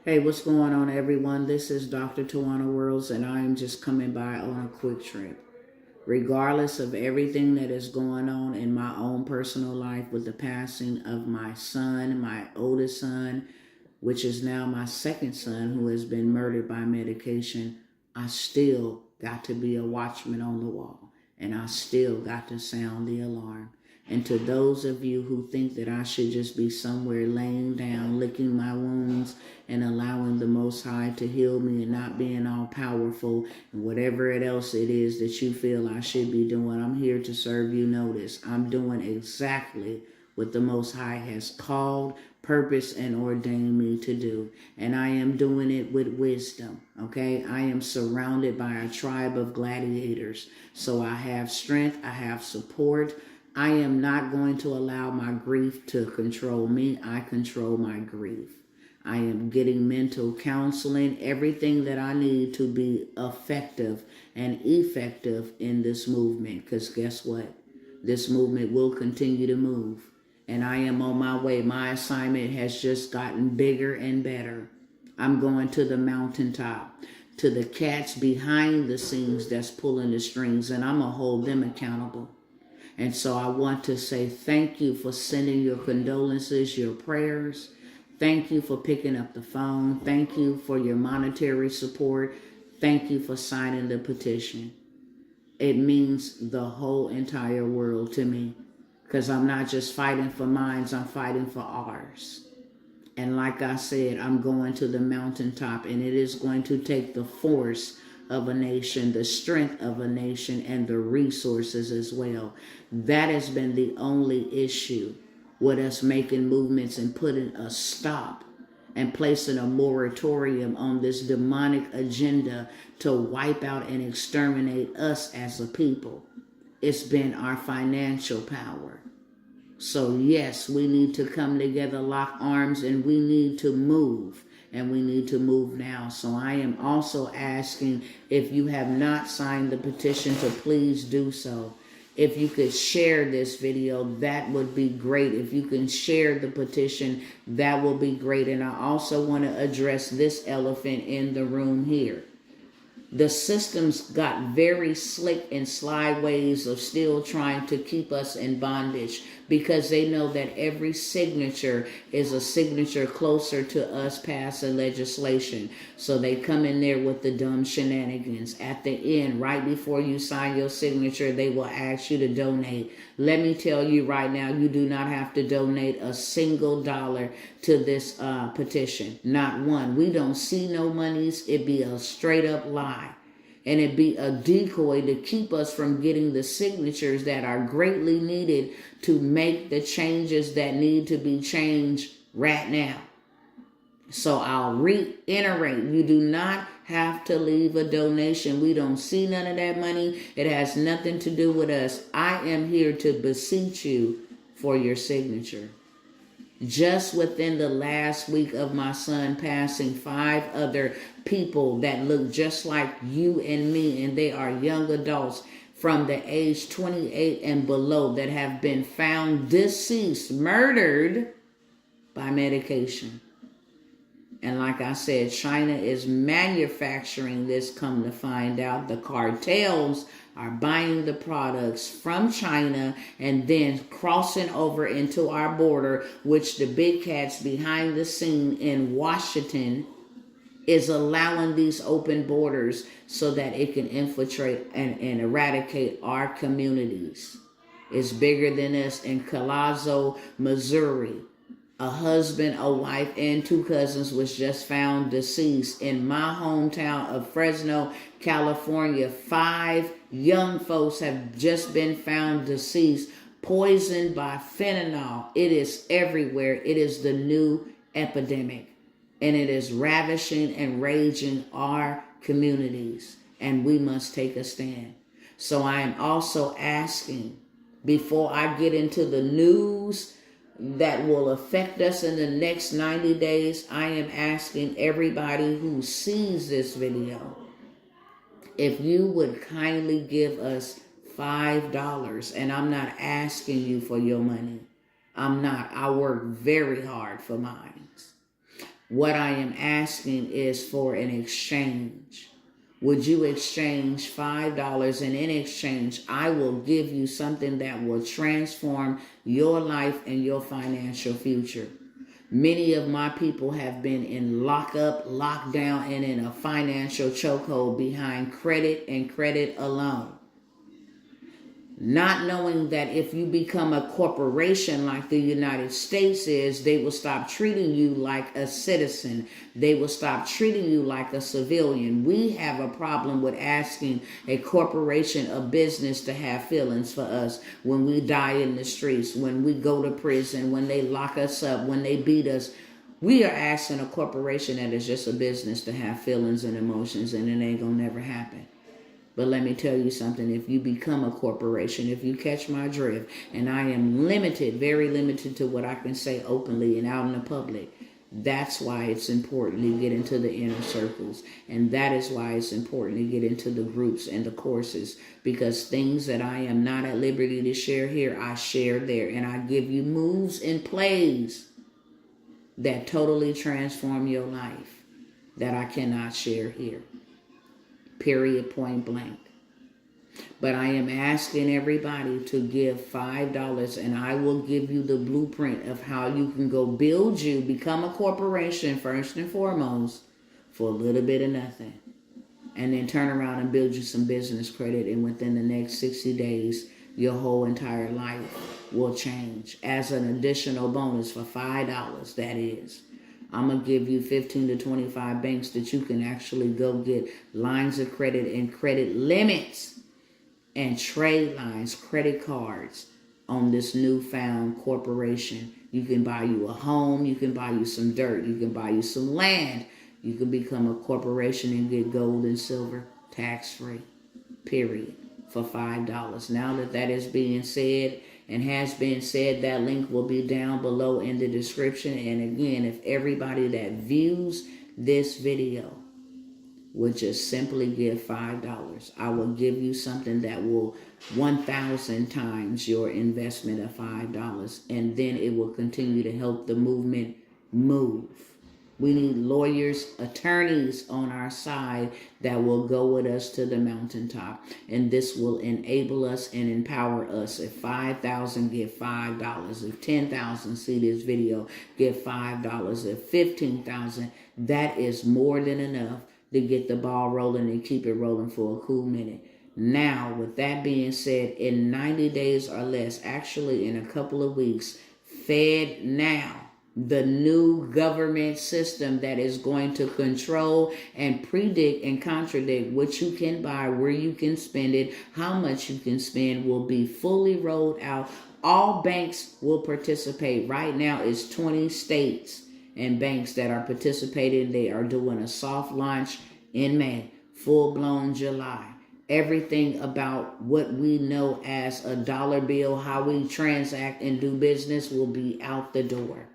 Hey, what's going on, everyone? This is Dr. Tawana Worlds, and I am just coming by on a quick trip. Regardless of everything that is going on in my own personal life with the passing of my son, my oldest son, which is now my second son who has been murdered by medication, I still got to be a watchman on the wall, and I still got to sound the alarm. And to those of you who think that I should just be somewhere laying down, licking my wounds and allowing the Most High to heal me and not being all powerful and whatever else it is that you feel I should be doing, I'm here to serve you notice. I'm doing exactly what the Most High has called, purpose, and ordained me to do. And I am doing it with wisdom, okay? I am surrounded by a tribe of gladiators. So I have strength, I have support. I am not going to allow my grief to control me. I control my grief. I am getting mental counseling, everything that I need to be effective and effective in this movement. Because guess what? This movement will continue to move. And I am on my way. My assignment has just gotten bigger and better. I'm going to the mountaintop, to the cats behind the scenes that's pulling the strings, and I'm going to hold them accountable. And so I want to say thank you for sending your condolences, your prayers. Thank you for picking up the phone. Thank you for your monetary support. Thank you for signing the petition. It means the whole entire world to me, because I'm not just fighting for mine, I'm fighting for ours. And like I said, I'm going to the mountaintop, and it is going to take the force of a nation, the strength of a nation, and the resources as well. That has been the only issue with us making movements and putting a stop and placing a moratorium on this demonic agenda to wipe out and exterminate us as a people. It's been our financial power. So yes, we need to come together, lock arms, and we need to move. And we need to move now. So I am also asking, if you have not signed the petition, to please do so. If you could share this video, that would be great. If you can share the petition, that will be great. And I also want to address this elephant in the room here. The systems got very slick and sly ways of still trying to keep us in bondage, because they know that every signature is a signature closer to us passing legislation. So they come in there with the dumb shenanigans. At the end, right before you sign your signature, they will ask you to donate. Let me tell you right now, you do not have to donate a single dollar to this petition. Not one. We don't see no monies. It be a straight up lie. And it be a decoy to keep us from getting the signatures that are greatly needed to make the changes that need to be changed right now. So I'll reiterate, you do not have to leave a donation. We don't see none of that money. It has nothing to do with us. I am here to beseech you for your signature. Just within the last week of my son passing, 5 other people that look just like you and me, and they are young adults from the age 28 and below, that have been found deceased, murdered by medication. And like I said, China is manufacturing this, come to find out. The cartels are buying the products from China and then crossing over into our border, which the big cats behind the scene in Washington is allowing these open borders so that it can infiltrate and eradicate our communities. It's bigger than us. In Colazo, Missouri, a husband, a wife, and 2 cousins was just found deceased. In my hometown of Fresno, California, 5 young folks have just been found deceased, poisoned by fentanyl. It is everywhere. It is the new epidemic, and it is ravishing and raging our communities, and we must take a stand. So I am also asking, before I get into the news that will affect us in the next 90 days, I am asking everybody who sees this video, if you would kindly give us $5. And I'm not asking you for your money. I'm not. I work very hard for mine. What I am asking is for an exchange. Would you exchange $5, and in exchange, I will give you something that will transform your life and your financial future? Many of my people have been in lockup, lockdown, and in a financial chokehold behind credit and credit alone. Not knowing that if you become a corporation like the United States is, they will stop treating you like a citizen. They will stop treating you like a civilian. We have a problem with asking a corporation, a business, to have feelings for us when we die in the streets, when we go to prison, when they lock us up, when they beat us. We are asking a corporation that is just a business to have feelings and emotions, and it ain't gonna never happen. But let me tell you something. If you become a corporation, if you catch my drift, and I am limited, very limited to what I can say openly and out in the public, that's why it's important to get into the inner circles. And that is why it's important to get into the groups and the courses, because things that I am not at liberty to share here, I share there. And I give you moves and plays that totally transform your life that I cannot share here. Period, point blank. But I am asking everybody to give $5, and I will give you the blueprint of how you can go build you, become a corporation first and foremost, for a little bit of nothing. And then turn around and build you some business credit, and within the next 60 days, your whole entire life will change. As an additional bonus for $5, that is. I'm going to give you 15 to 25 banks that you can actually go get lines of credit and credit limits and trade lines, credit cards on this newfound corporation. You can buy you a home. You can buy you some dirt. You can buy you some land. You can become a corporation and get gold and silver tax-free, period, for $5. Now that is being said and has been said, that link will be down below in the description. And again, if everybody that views this video would just simply give $5, I will give you something that will 1,000 times your investment of $5. And then it will continue to help the movement move. We need lawyers, attorneys on our side that will go with us to the mountaintop. And this will enable us and empower us. If 5,000, give $5. If 10,000 see this video, give $5. If 15,000, that is more than enough to get the ball rolling and keep it rolling for a cool minute. Now, with that being said, in 90 days or less, actually in a couple of weeks, FedNow, the new government system that is going to control and predict and contradict what you can buy, where you can spend it, how much you can spend, will be fully rolled out. All banks will participate. Right now it's 20 states and banks that are participating. They are doing a soft launch in May, full-blown July. Everything about what we know as a dollar bill, how we transact and do business, will be out the door.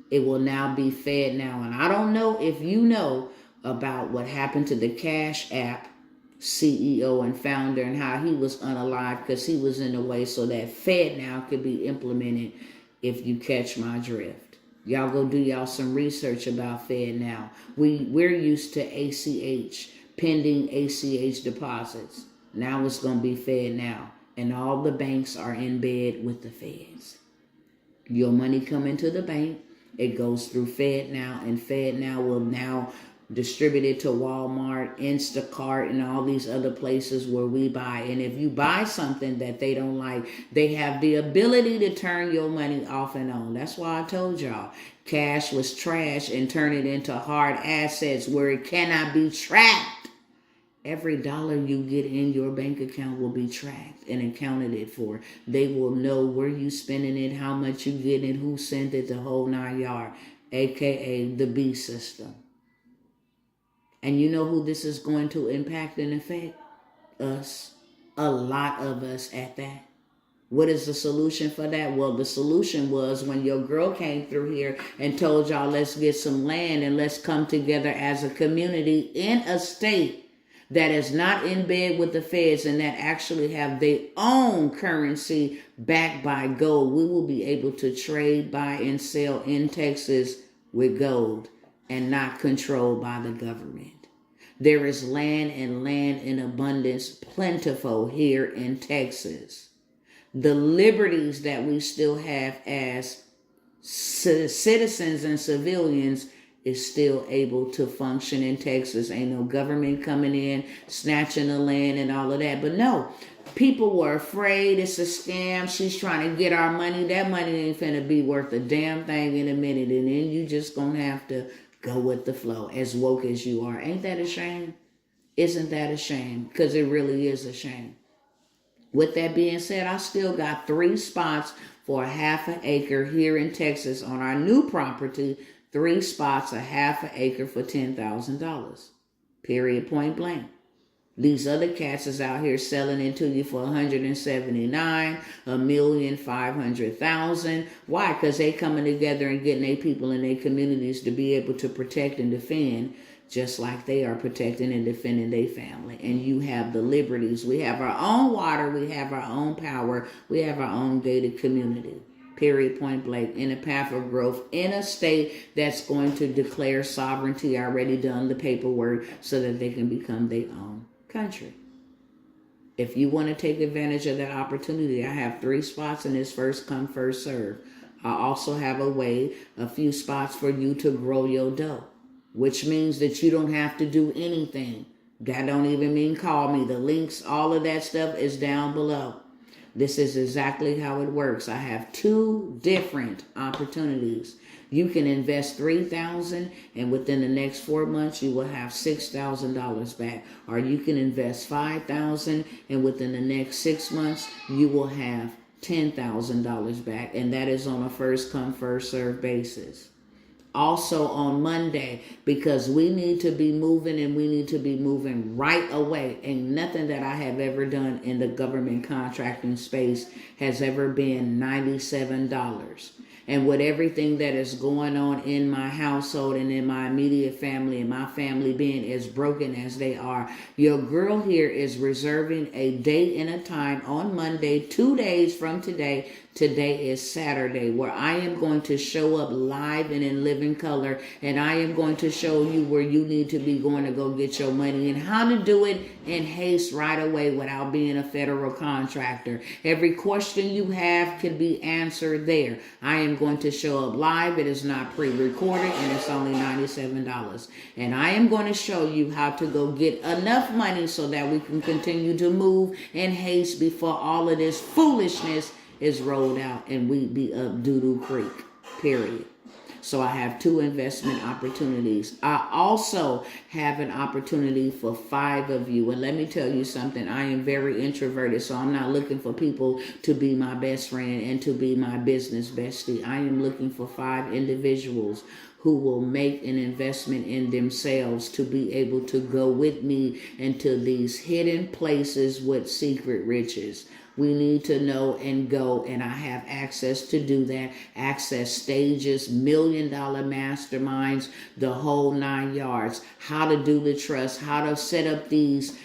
It will now be FedNow. And I don't know if you know about what happened to the Cash App CEO and founder and how he was unalived because he was in the way so that FedNow could be implemented, if you catch my drift. Y'all go do y'all some research about FedNow. We're used to ACH, pending ACH deposits. Now it's going to be FedNow. And all the banks are in bed with the feds. Your money come into the bank. It goes through FedNow, and FedNow will now distribute it to Walmart, Instacart, and all these other places where we buy. And if you buy something that they don't like, they have the ability to turn your money off and on. That's why I told y'all, cash was trash, and turn it into hard assets where it cannot be tracked. Every dollar you get in your bank account will be tracked and accounted for. They will know where you spending it, how much you getting, who sent it, the whole 9 yards, aka the B system. And you know who this is going to impact and affect? Us. A lot of us at that. What is the solution for that? Well, the solution was when your girl came through here and told y'all, let's get some land and let's come together as a community in a state that is not in bed with the feds and that actually have their own currency backed by gold. We will be able to trade, buy, and sell in Texas with gold. and not controlled by the government. There is land and land in abundance, plentiful here in Texas. The liberties that we still have as citizens and civilians is still able to function in Texas. Ain't no government coming in, snatching the land and all of that. But no, people were afraid. It's a scam. She's trying to get our money. That money ain't finna be worth a damn thing in a minute. And then you just gonna have to go with the flow, as woke as you are. Ain't that a shame? Isn't that a shame? Because it really is a shame. With that being said, I still got 3 spots for a half an acre here in Texas on our new property. 3 spots, a half an acre for $10,000. Period, point blank. These other cats is out here selling it to you for $179,000, $1,500,000. Why? Because they coming together and getting their people in their communities to be able to protect and defend, just like they are protecting and defending their family. And you have the liberties. We have our own water. We have our own power. We have our own gated community. Period, point blank, in a path of growth, in a state that's going to declare sovereignty, already done the paperwork so that they can become their own country. If you want to take advantage of that opportunity, I have 3 spots in this first come, first serve. I also have a few spots for you to grow your dough, which means that you don't have to do anything. That don't even mean call me. The links, all of that stuff is down below. This is exactly how it works. I have 2 different opportunities. You can invest $3,000 and within the next 4 months you will have $6,000 back. Or you can invest $5,000 and within the next 6 months you will have $10,000 back. And that is on a first come, first serve basis. Also on Monday, because we need to be moving and we need to be moving right away. Ain't nothing that I have ever done in the government contracting space has ever been $97. And with everything that is going on in my household and in my immediate family and my family being as broken as they are, your girl here is reserving a date and a time on Monday, 2 days from today. Today is Saturday, where I am going to show up live and in living color, and I am going to show you where you need to be going to go get your money and how to do it in haste right away without being a federal contractor. Every question you have can be answered there. I am going to show up live. It is not pre-recorded, and it's only $97. And I am going to show you how to go get enough money so that we can continue to move in haste before all of this foolishness is rolled out and we be up doo-doo creek, period. So I have 2 investment opportunities. I also have an opportunity for 5 of you. And let me tell you something. I am very introverted, so I'm not looking for people to be my best friend and to be my business bestie. I am looking for 5 individuals who will make an investment in themselves to be able to go with me into these hidden places with secret riches. We need to know and go, and I have access to do that. Access stages, $1 million masterminds, the whole 9 yards. How to do the trust, how to set up these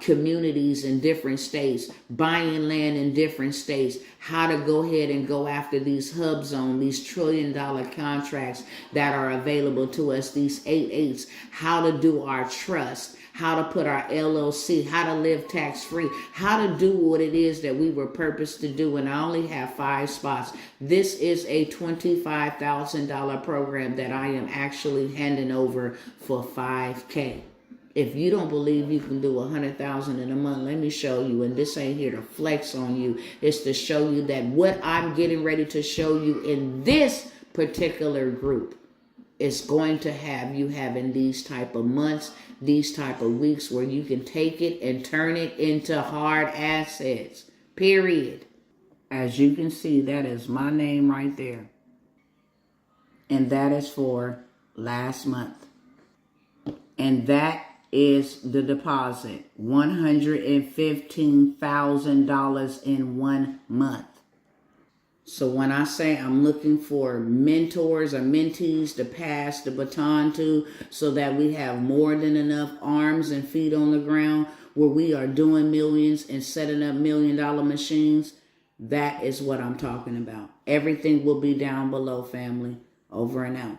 communities in different states, buying land in different states, how to go ahead and go after these hub zone, these $1 trillion contracts that are available to us, these 8/8s, how to do our trust, how to put our LLC, how to live tax-free, how to do what it is that we were purposed to do. And I only have 5 spots. This is a $25,000 program that I am actually handing over for $5,000. If you don't believe you can do $100,000 in a month, let me show you. And this ain't here to flex on you. It's to show you that what I'm getting ready to show you in this particular group is going to have you having these type of months, these type of weeks where you can take it and turn it into hard assets, period. As you can see, that is my name right there. And that is for last month. And that is the deposit, $115,000 in 1 month. So when I say I'm looking for mentors or mentees to pass the baton to so that we have more than enough arms and feet on the ground where we are doing millions and setting up $1 million machines, that is what I'm talking about. Everything will be down below, family. Over and out.